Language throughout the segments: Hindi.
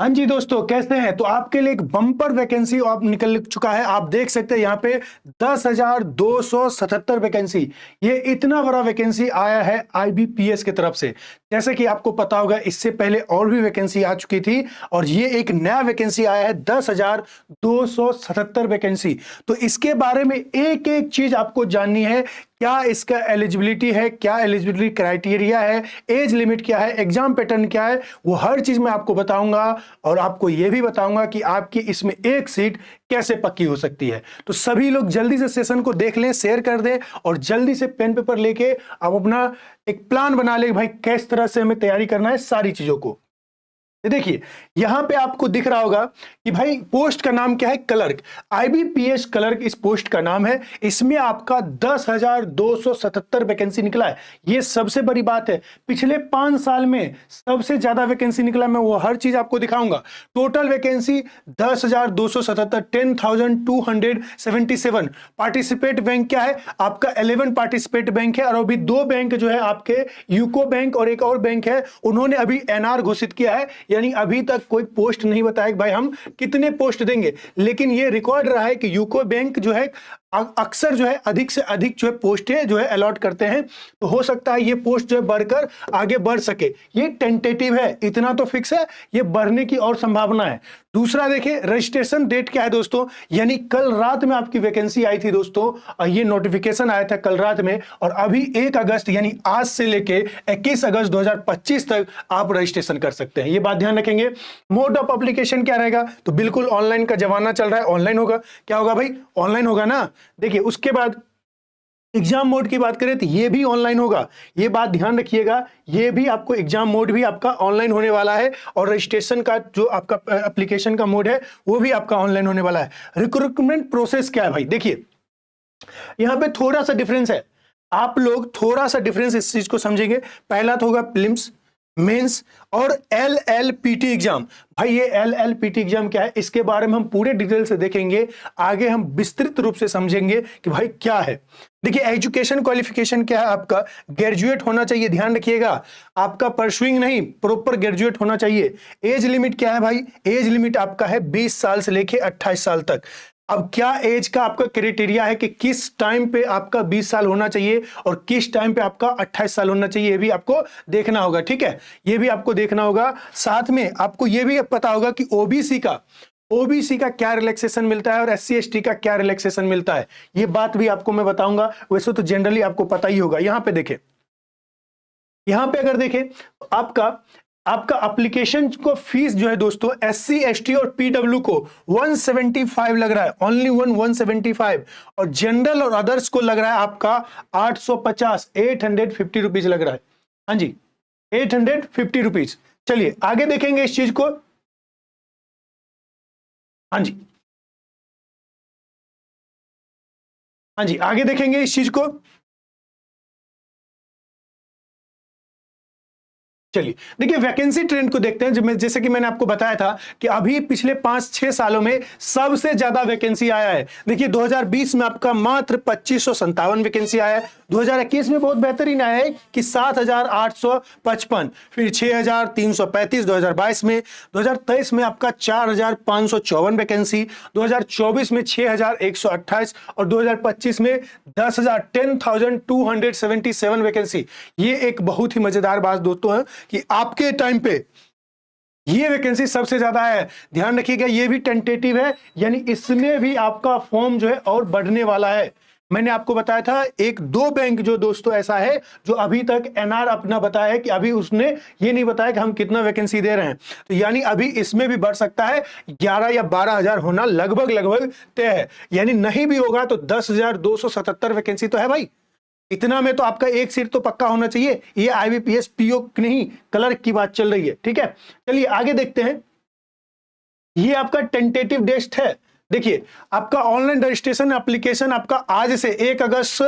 हाँ जी दोस्तों, कैसे हैं? तो आपके लिए एक बम्पर वैकेंसी आप निकल चुका है। आप देख सकते हैं यहाँ पे 10,277 वैकेंसी। ये इतना बड़ा वैकेंसी आया है आईबीपीएस की तरफ से। जैसे कि आपको पता होगा, इससे पहले और भी वैकेंसी आ चुकी थी और ये एक नया वैकेंसी आया है 10,277 वैकेंसी। तो इसके बारे में एक एक चीज आपको जाननी है। क्या इसका एलिजिबिलिटी है, क्या एलिजिबिलिटी क्राइटेरिया है, एज लिमिट क्या है, एग्जाम पैटर्न क्या है, वो हर चीज मैं आपको बताऊंगा। और आपको यह भी बताऊंगा कि आपकी इसमें एक सीट कैसे पक्की हो सकती है। तो सभी लोग जल्दी से सेशन को देख लें, शेयर कर दें और जल्दी से पेन पेपर लेके आप अपना एक प्लान बना ले भाई किस तरह से हमें तैयारी करना है सारी चीजों को। देखिए यहां पे आपको दिख रहा होगा कि भाई पोस्ट का नाम क्या है, क्लर्क। आईबीपीएस क्लर्क इस पोस्ट का नाम है। इसमें आपका 10,277 वैकेंसी निकला है। ये सबसे बड़ी बात है। पिछले 5 साल में सबसे ज्यादा वैकेंसी निकला। मैं वो हर चीज आपको दिखाऊंगा। Total vacancy 10,277, 10,277। पार्टिसिपेट बैंक क्या है आपका, 11 पार्टिसिपेट बैंक है। और अभी 2 बैंक जो है आपके, यूको बैंक और एक और बैंक है, उन्होंने अभी एनआर घोषित किया है। यानी अभी तक कोई पोस्ट नहीं बताया कि भाई हम कितने पोस्ट देंगे। लेकिन यह रिकॉर्ड रहा है कि यूको बैंक जो है अक्सर जो है अधिक से अधिक जो है पोस्टें जो है अलॉट करते हैं। तो हो सकता है ये पोस्ट जो है बढ़कर आगे बढ़ सके। ये टेंटेटिव है, इतना तो फिक्स है, ये बढ़ने की और संभावना है। दूसरा देखिए रजिस्ट्रेशन डेट क्या है दोस्तों, यानी कल रात में आपकी वैकेंसी आई थी दोस्तों। और ये नोटिफिकेशन आया था कल रात में। और अभी 1 अगस्त यानी आज से लेके 21 अगस्त 2025 तक आप रजिस्ट्रेशन कर सकते हैं। ये बात ध्यान रखेंगे। मोड ऑफ एप्लीकेशन क्या रहेगा, तो बिल्कुल ऑनलाइन का जमाना चल रहा है, ऑनलाइन होगा। क्या होगा भाई, ऑनलाइन होगा ना। देखिए उसके बाद एग्जाम मोड की बात करें तो ये भी ऑनलाइन होगा। ये बात ध्यान रखिएगा, ये भी आपको एग्जाम मोड भी आपका ऑनलाइन होने वाला है। और रजिस्ट्रेशन का जो आपका एप्लीकेशन का मोड है वो भी आपका ऑनलाइन होने वाला है। रिक्रूटमेंट प्रोसेस क्या है भाई, देखिए यहां पे थोड़ा सा डिफरेंस है। आप लोग थोड़ा सा डिफरेंस इस चीज को समझेंगे। पहला तो होगा प्रीलिम्स, मेंस और एलएलपीटी एग्जाम। भाई ये एलएलपीटी एग्जाम क्या है, इसके बारे में हम पूरे डिटेल से देखेंगे। आगे हम विस्तृत रूप से समझेंगे कि भाई क्या है। देखिए एजुकेशन क्वालिफिकेशन क्या है आपका, ग्रेजुएट होना चाहिए। ध्यान रखिएगा, आपका परसुइंग नहीं, प्रॉपर ग्रेजुएट होना चाहिए। एज लिमिट क्या है भाई, एज लिमिट आपका है 20 साल से लेके 28 साल तक। अब क्या एज का आपका क्राइटेरिया है कि किस टाइम पे आपका 20 साल होना चाहिए और किस टाइम पे आपका 28 साल होना चाहिए, ये भी आपको देखना होगा। ठीक है, ये भी आपको देखना होगा। साथ में आपको ये भी पता होगा कि ओबीसी का क्या रिलैक्सेशन मिलता है और एससी एसटी का क्या रिलैक्सेशन मिलता है। ये बात भी आपको मैं बताऊंगा। वैसे तो जनरली आपको पता ही होगा। यहां पे देखें, यहां पे अगर देखें तो आपका एप्लीकेशन को फीस जो है दोस्तों एससी एसटी और पीडब्ल्यू को 175 लग रहा है, ओनली 175। और जनरल और अदर्स को लग रहा है आपका 850, 850 रुपीज लग रहा है। हाँ जी 850 रुपीज। चलिए आगे देखेंगे इस चीज को। हाँ जी, हाँ जी आगे देखेंगे इस चीज को। चलिए देखिए वैकेंसी ट्रेंड को देखते हैं। जैसे कि मैंने आपको बताया था कि अभी पिछले 5-6 सालों में सबसे ज्यादा वैकेंसी आया है। देखिए 2020 में आपका मात्र 2557 वैकेंसी आया है। 2021 में बहुत बेहतरीन आया है कि 7,855, फिर 6,335 2022 में, 2023 में आपका 4,554 वैकेंसी, 2024 में 6,128 और 2025 में 10,277 वैकेंसी। ये एक बहुत ही मजेदार बात दोस्तों है कि आपके टाइम पे ये वैकेंसी सबसे ज्यादा है। ध्यान रखिएगा, ये भी टेंटेटिव है, यानी इसमें भी आपका फॉर्म जो है और बढ़ने वाला है। मैंने आपको बताया था 1-2 बैंक जो दोस्तों ऐसा है जो अभी तक एनआर अपना बताया है कि अभी उसने ये नहीं बताया कि हम कितना वैकेंसी दे रहे हैं। तो यानी अभी इसमें भी बढ़ सकता है। 11 या 12,000 होना लगभग तय है। यानी नहीं भी होगा तो 10,277 वैकेंसी तो है भाई। इतना में तो आपका एक सीट तो पक्का होना चाहिए। ये आईबीपीएस पीओ नहीं, क्लर्क की बात चल रही है। ठीक है, चलिए आगे देखते हैं। ये आपका टेंटेटिव डेट है। देखिए आपका ऑनलाइन रजिस्ट्रेशन एप्लीकेशन आपका आज से 1 अगस्त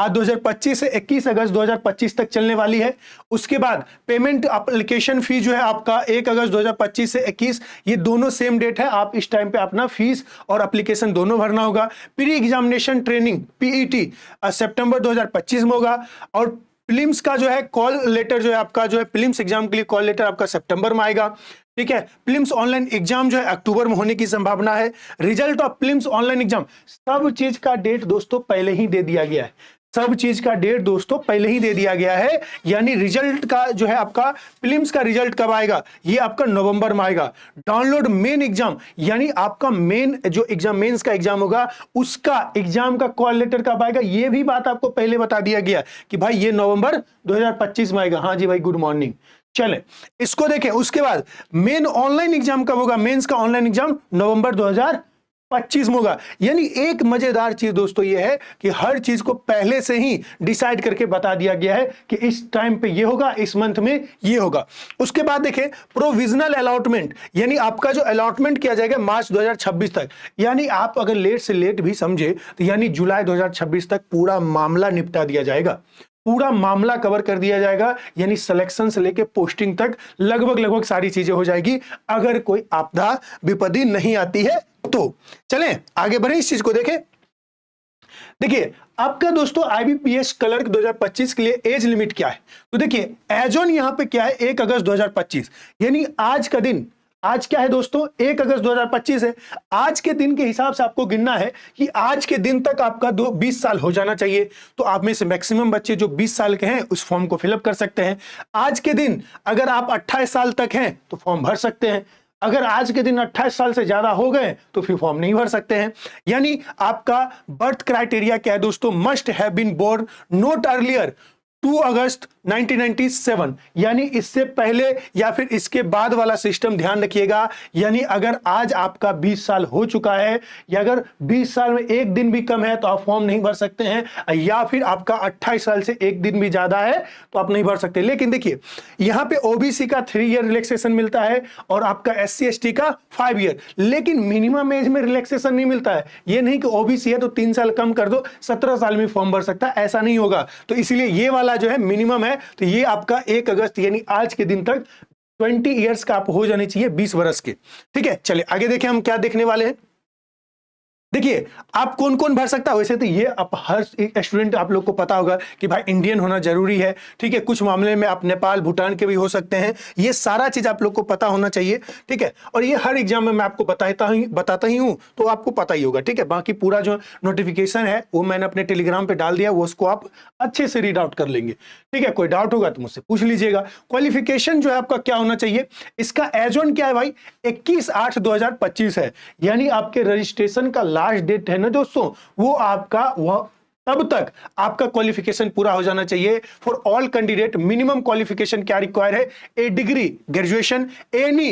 2025 से 21 अगस्त 2025 तक चलने वाली है। उसके बाद पेमेंट एप्लीकेशन फी जो है आपका 1 अगस्त 2025 से 21, ये दोनों सेम डेट है। आप इस टाइम पे अपना फीस और एप्लीकेशन दोनों भरना होगा। प्री एग्जामिनेशन ट्रेनिंग पीईटी सितंबर 2025 में होगा। और प्रीलिम्स का जो है कॉल लेटर जो है आपका जो है प्रीलिम्स एग्जाम के लिए कॉल लेटर आपका सितंबर में आएगा। ठीक है, प्रीलिम्स ऑनलाइन एग्जाम जो है अक्टूबर में होने की संभावना है। Result of prelims online exam, सब चीज का डेट दोस्तों पहले ही दे दिया गया है, सब चीज का डेट दोस्तों पहले ही दे दिया गया है। यानी रिजल्ट का जो है आपका प्रीलिम्स का रिजल्ट कब आएगा, ये आपका नवंबर में आएगा। डाउनलोड मेन एग्जाम, यानी आपका मेन जो एग्जाम मेंस का एग्जाम होगा उसका एग्जाम का कॉल लेटर कब आएगा, ये भी बात आपको पहले बता दिया गया कि भाई ये नवंबर 2025 में आएगा। हाँ जी भाई, गुड मॉर्निंग। चले इसको देखें। उसके बाद मेन ऑनलाइन एग्जाम कब होगा, मेंस का ऑनलाइन एग्जाम नवंबर 2025 में होगा। यानी एक मजेदार चीज दोस्तों ये है कि हर चीज को पहले से ही डिसाइड करके बता दिया गया है कि इस टाइम पे ये होगा, इस मंथ में ये होगा। उसके बाद देखें प्रोविजनल अलॉटमेंट, यानी आपका जो अलॉटमेंट किया जाएगा मार्च 2026 तक, यानी आप अगर लेट से लेट भी समझे तो यानी जुलाई 2026 तक पूरा मामला निपटा दिया जाएगा, पूरा मामला कवर कर दिया जाएगा। यानी सिलेक्शन से लेके पोस्टिंग तक लगभग सारी चीजें हो जाएगी, अगर कोई आपदा विपत्ति नहीं आती है तो। चलें आगे बढ़े, इस चीज को देखें। देखिए आपका दोस्तों आईबीपीएस क्लर्क 2025 के लिए एज लिमिट क्या है, तो देखिए एज ऑन यहां पे क्या है 1 अगस्त 2025, यानी आज का दिन, आज क्या है दोस्तों 1 अगस्त 2025 है। आज के दिन के हिसाब से आपको गिनना है कि आज के दिन तक आपका 20 साल हो जाना चाहिए। तो आप में से मैक्सिमम बच्चे जो 20 साल के हैं उस फॉर्म को फिलअप कर सकते हैं। आज के दिन अगर आप 28 साल तक हैं तो फॉर्म भर सकते हैं, अगर आज के दिन 28 साल से ज्यादा हो गए तो फिर फॉर्म नहीं भर सकते हैं। यानी आपका बर्थ क्राइटेरिया क्या है दोस्तों, must have been born not earlier 2 August 1997, यानी इससे पहले या फिर इसके बाद वाला सिस्टम ध्यान रखिएगा। यानी अगर आज आपका 20 साल हो चुका है या अगर 20 साल में एक दिन भी कम है तो आप फॉर्म नहीं भर सकते हैं, या फिर आपका 28 साल से एक दिन भी ज्यादा है तो आप नहीं भर सकते। लेकिन देखिए यहां पे ओबीसी का 3 ईयर रिलैक्सेशन मिलता है और आपका SC ST का 5 ईयर, लेकिन मिनिमम एज में रिलैक्सेशन नहीं मिलता है। ये नहीं कि ओबीसी है तो 3 साल कम कर दो 17 साल में फॉर्म भर सकता है, ऐसा नहीं होगा। तो इसलिए ये वाला जो है मिनिमम है, तो ये आपका 1 अगस्त यानी आज के दिन तक 20 इयर्स का आप हो जाने चाहिए, 20 वर्ष के। ठीक है, चलिए आगे देखें हम क्या देखने वाले हैं। देखिए आप कौन कौन भर सकता है, वैसे तो ये आप हर स्टूडेंट आप लोग को पता होगा कि भाई इंडियन होना जरूरी है। ठीक है, कुछ मामले में आप नेपाल भूटान के भी हो सकते हैं, ये सारा चीज आप लोग को पता होना चाहिए। ठीक है, और ये हर एग्जाम में मैं आपको बताता ही हूं तो आपको पता ही होगा। ठीक है, बाकी पूरा जो नोटिफिकेशन है वो मैंने अपने टेलीग्राम पे डाल दिया, वो उसको आप अच्छे से रीड आउट कर लेंगे। ठीक है, कोई डाउट होगा तो मुझसे पूछ लीजिएगा। क्वालिफिकेशन जो है आपका क्या होना चाहिए, इसका एज ऑन क्या है भाई 21/8/2025 है, यानी आपके रजिस्ट्रेशन का लास्ट डेट है ना दोस्तों, वो आपका तब तक आपका क्वालिफिकेशन पूरा हो जाना चाहिए। For all candidate minimum qualification क्या रिक्वायर है, a degree graduation any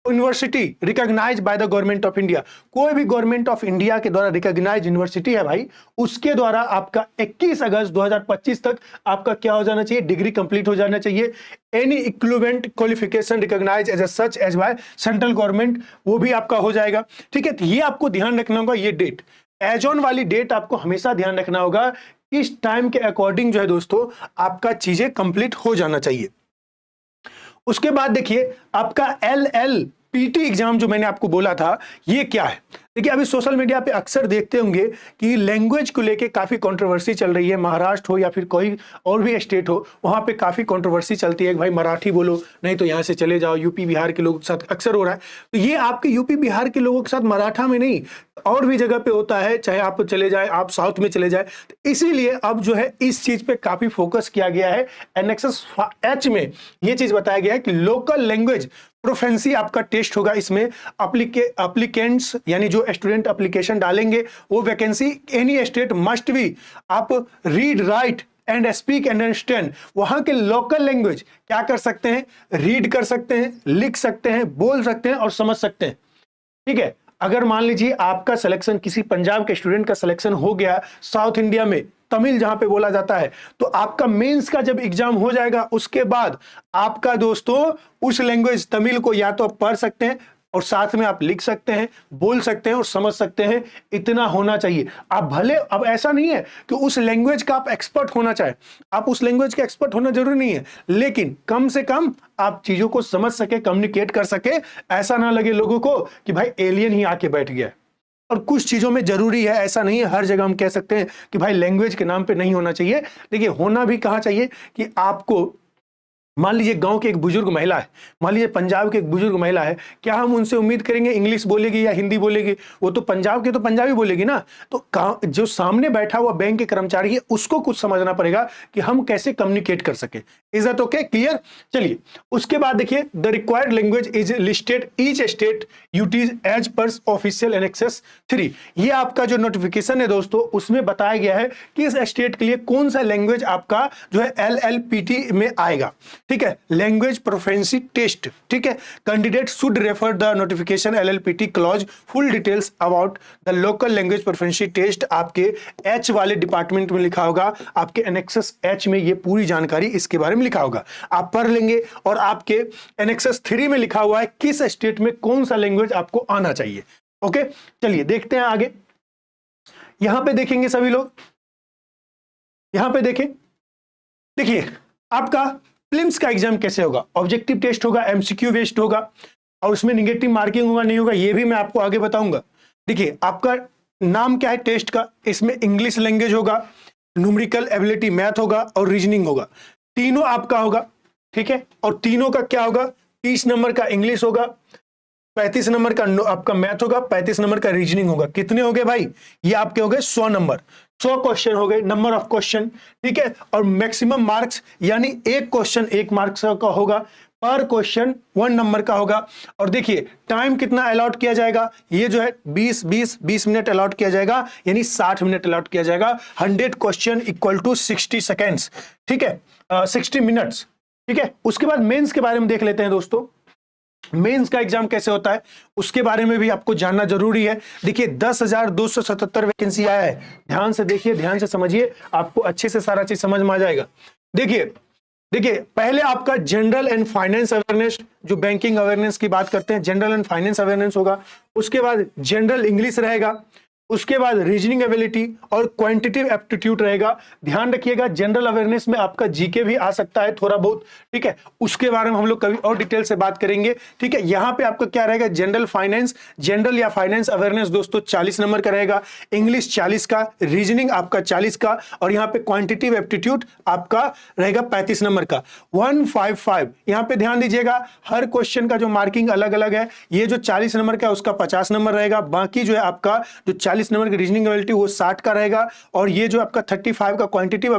university recognised by the government of India, कोई भी गवर्नमेंट ऑफ इंडिया के द्वारा रिकॉग्नाइज्ड यूनिवर्सिटी है भाई, उसके द्वारा आपका 21 अगस्त 2025 तक आपका क्या हो जाना चाहिए, डिग्री कंप्लीट हो जाना चाहिए। Any equivalent qualification recognised as such as by central government, वो भी आपका हो जाएगा। ठीक है, तो ये आपको ध्यान रखना होगा, ये डेट एज ऑन वाली डेट आपको हमेशा ध्यान रखना होगा। इस टाइम के अकॉर्डिंग जो है दोस्तों आपका चीजें कंप्लीट हो जाना चाहिए। उसके बाद देखिए आपका LLPT एग्जाम जो मैंने आपको बोला था, ये क्या है। देखिए अभी सोशल मीडिया पे अक्सर देखते होंगे कि लैंग्वेज को लेके काफी कंट्रोवर्सी चल रही है, महाराष्ट्र हो या फिर कोई और भी स्टेट हो, वहां पे काफी कंट्रोवर्सी चलती है कि भाई मराठी बोलो नहीं तो यहां से चले जाओ। यूपी बिहार के लोगों के साथ अक्सर हो रहा है, तो ये आपके यूपी बिहार के लोगों के साथ मराठा में नहीं और भी जगह पे होता है, चाहे आप चले जाए, आप साउथ में चले जाए। तो इसीलिए अब जो है इस चीज पे काफी फोकस किया गया है। एनेक्सस H में ये चीज बताया गया है कि लोकल लैंग्वेज प्रोफेंसी आपका टेस्ट होगा। इसमें एप्लीकेंट्स यानी जो स्टूडेंट एप्लीकेशन डालेंगे वो vacancy any state must be आप read write and speak and understand, वहां के लोकल लैंग्वेज क्या कर सकते हैं, रीड कर सकते हैं, लिख सकते हैं, बोल सकते हैं और समझ सकते हैं। ठीक है, अगर मान लीजिए आपका सिलेक्शन किसी पंजाब के स्टूडेंट का सिलेक्शन हो गया साउथ इंडिया में, तमिल जहां पे बोला जाता है, तो आपका मेंस का जब एग्जाम हो जाएगा उसके बाद आपका दोस्तों उस लैंग्वेज तमिल को या तो आप पढ़ सकते हैं और साथ में आप लिख सकते हैं, बोल सकते हैं और समझ सकते हैं, इतना होना चाहिए। आप भले, अब ऐसा नहीं है कि उस लैंग्वेज का आप एक्सपर्ट होना चाहे, आप उस लैंग्वेज के एक्सपर्ट होना जरूरी नहीं है, लेकिन कम से कम आप चीजों को समझ सके, कम्युनिकेट कर सके, ऐसा ना लगे लोगों को कि भाई एलियन ही आके बैठ गया। और कुछ चीजों में जरूरी है, ऐसा नहीं है हर जगह हम कह सकते हैं कि भाई लैंग्वेज के नाम पे नहीं होना चाहिए। देखिए होना भी कहाँ चाहिए कि आपको, मान लीजिए गांव की एक बुजुर्ग महिला है, मान लीजिए पंजाब की एक बुजुर्ग महिला है, क्या हम उनसे उम्मीद करेंगे इंग्लिश बोलेगी या हिंदी बोलेगी? वो तो पंजाब की तो पंजाबी बोलेगी ना। तो जो सामने बैठा हुआ बैंक के कर्मचारी है उसको कुछ समझना पड़ेगा कि हम कैसे कम्युनिकेट कर सके। Is that okay? क्लियर? चलिए उसके बाद देखिए, the required language is listed each state UTs as पर ऑफिशियल एनेक्सेस 3। ये आपका जो नोटिफिकेशन है दोस्तों उसमें बताया गया है कि इस स्टेट के लिए कौन सा लैंग्वेज आपका जो है LLPT में आएगा। ठीक है, लैंग्वेज प्रोफिशिएंसी टेस्ट। ठीक है, candidate should refer the notification LLPT clause full details about the local language proficiency test. आपके H वाले डिपार्टमेंट में लिखा होगा, आपके एनेक्सस H में ये पूरी जानकारी इसके बारे में लिखा होगा, आप पढ़ लेंगे। और आपके एनेक्सस 3 में लिखा हुआ है किस स्टेट में कौन सा लैंग्वेज आपको आना चाहिए। ओके, चलिए देखते हैं आगे। यहां पे देखेंगे सभी लोग, यहां पे देखें, देखिए आपका प्रीलिम्स का एग्जाम कैसे होगा। ऑब्जेक्टिव टेस्ट होगा, MCQ बेस्ड होगा, और उसमें निगेटिव मार्किंग होगा नहीं होगा ये भी मैं आपको आगे बताऊंगा। देखिए आपका नाम क्या है टेस्ट का, इसमें इंग्लिश लैंग्वेज होगा, न्यूमेरिकल एबिलिटी मैथ होगा और रीजनिंग होगा, तीनों आपका होगा। ठीक है, और तीनों का क्या होगा, 30 नंबर का इंग्लिश होगा, 35 नंबर का आपका मैथ होगा, 35 नंबर का रीजनिंग होगा। कितने हो गए भाई? ये आपके हो गए 100 नंबर, 100 क्वेश्चन हो गए, नंबर ऑफ क्वेश्चन। ठीक है, और मैक्सिमम मार्क्स यानी एक क्वेश्चन 1 मार्क्स का होगा, पर क्वेश्चन 1 नंबर का होगा। और देखिए टाइम कितना अलॉट किया जाएगा, ये जो है 20 मिनट अलॉट किया जाएगा, यानी 60 मिनट अलॉट किया जाएगा। 100 क्वेश्चन इक्वल टू 60 सेकेंड्स। ठीक है, 60 मिनट्स। ठीक है, उसके बाद मेंस के बारे में देख लेते हैं दोस्तों। मेंस का एग्जाम कैसे होता है उसके बारे में भी आपको जानना जरूरी है। देखिए 10,277 वैकेंसी आया है, ध्यान से देखिए, ध्यान से समझिए, आपको अच्छे से सारा चीज समझ में आ जाएगा। देखिए पहले आपका जनरल एंड फाइनेंस अवेयरनेस, जो बैंकिंग अवेयरनेस की बात करते हैं, जनरल एंड फाइनेंस अवेयरनेस होगा। उसके बाद जनरल इंग्लिश रहेगा, उसके बाद रीजनिंग एबिलिटी और क्वांटिटेटिव एप्टीट्यूड रहेगा। ध्यान रखिएगा जनरल अवेयरनेस में आपका जीके भी आ सकता है थोड़ा बहुत। ठीक है, उसके बारे में हम लोग कभी और डिटेल से बात करेंगे। ठीक है, यहां पे आपका क्या रहेगा, जनरल फाइनेंस, जनरल या फाइनेंस अवेयरनेस दोस्तों 40 नंबर का रहेगा, इंग्लिश 40 का, रीजनिंग आपका 40 का, और यहाँ पे क्वांटिटेटिव एप्टीट्यूड आपका रहेगा 35 नंबर का, 155। यहां पे ध्यान दीजिएगा हर क्वेश्चन का जो मार्किंग अलग अलग है। ये जो 40 नंबर का उसका 50 नंबर रहेगा, बाकी जो है आपका जो 40 नंबर की रीजनिंग एबिलिटी वो 60 का रहेगा, और ये जो आपका 35 का क्वांटिटेटिव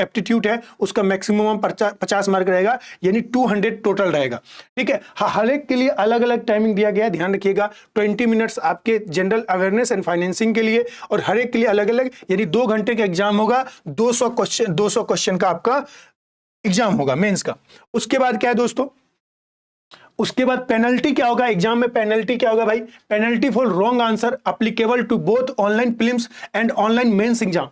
एप्टीट्यूड है उसका मैक्सिमम 50 मार्क रहेगा, यानी 200 टोटल रहेगा। ठीक है, हर एक के लिए अलग अलग टाइमिंग दिया गया है, ध्यान रखिएगा। 20 मिनट्स आपके जनरल अवेयरनेस एंड फाइनेंसिंग के लिए, और हर एक के लिए अलग अलग, यानी 2 घंटे का एग्जाम होगा, 200 क्वेश्चन का आपका एग्जाम होगा मेंस का। उसके बाद क्या है दोस्तों, उसके बाद पेनल्टी क्या होगा एग्जाम में, पेनल्टी क्या होगा भाई, penalty for wrong answer applicable to both online prelims and online mains exam.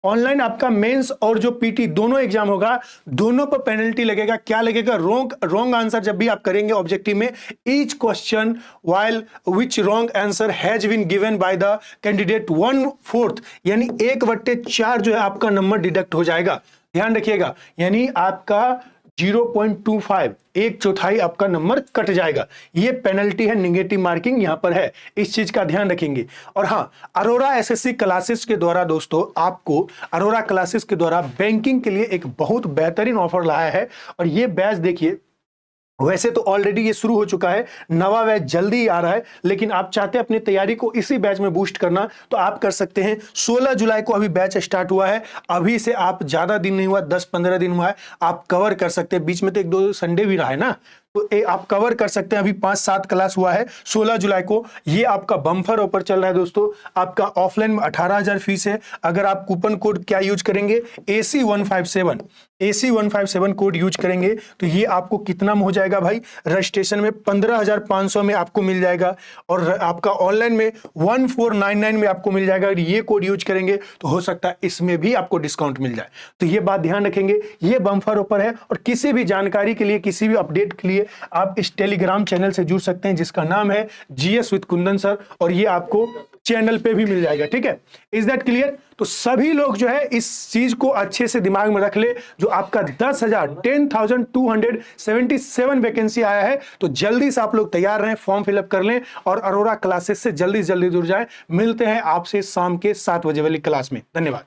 Online आपका मेंस और जो पीटी दोनों एग्जाम होगा, दोनों पर पेनल्टी लगेगा। क्या लगेगा, रॉन्ग आंसर जब भी आप करेंगे ऑब्जेक्टिव में, each question while which wrong answer has been given by the candidate 1/4, यानी 1/4 जो है आपका नंबर डिडक्ट हो जाएगा। ध्यान रखिएगा, यानी आपका 0.25, 1/4 आपका नंबर कट जाएगा। ये पेनल्टी है, निगेटिव मार्किंग यहां पर है, इस चीज का ध्यान रखेंगे। और हां, अरोरा एसएससी क्लासेस के द्वारा दोस्तों, आपको अरोरा क्लासेस के द्वारा बैंकिंग के लिए एक बहुत बेहतरीन ऑफर लाया है। और ये बैच देखिए, वैसे तो ऑलरेडी ये शुरू हो चुका है, नवा बैच जल्दी ही आ रहा है, लेकिन आप चाहते हैं अपनी तैयारी को इसी बैच में बूस्ट करना, तो आप कर सकते हैं। 16 जुलाई को अभी बैच स्टार्ट हुआ है, अभी से आप ज्यादा दिन नहीं हुआ, 10-15 दिन हुआ है, आप कवर कर सकते हैं। बीच में तो 1-2 संडे भी रहा है ना, तो आप कवर कर सकते हैं। अभी 5-7 क्लास हुआ है 16 जुलाई को। ये आपका बम्पर ऑफर चल रहा है दोस्तों। आपका ऑफलाइन में 18,000 फीस है। अगर आप कूपन कोड क्या यूज करेंगे, AC157 कोड यूज करेंगे, तो ये आपको कितना में हो जाएगा भाई, रजिस्ट्रेशन में 15,500 में आपको मिल जाएगा, और आपका ऑनलाइन में 1499 में आपको मिल जाएगा। अगर ये कोड यूज करेंगे तो हो सकता है इसमें भी आपको डिस्काउंट मिल जाए। तो ये बात ध्यान रखेंगे, ये बम्पर ऑफर है। और किसी भी जानकारी के लिए, किसी भी अपडेट के लिए आप इस टेलीग्राम चैनल से जुड़ सकते हैं, जिसका नाम है GS विद कुंदन सर, और ये आपको चैनल पे भी मिल जाएगा। ठीक है, इज दैट क्लियर? तो सभी लोग जो है इस चीज को अच्छे से दिमाग में रख ले, जो आपका 10,277 वैकेंसी आया है, तो जल्दी से आप लोग तैयार रहें, फॉर्म फिलअप कर लें और अरोरा क्लासेस से जल्दी से जल्दी जुड़ जाएं। मिलते हैं आपसे शाम के 7 बजे वाली क्लास में। धन्यवाद।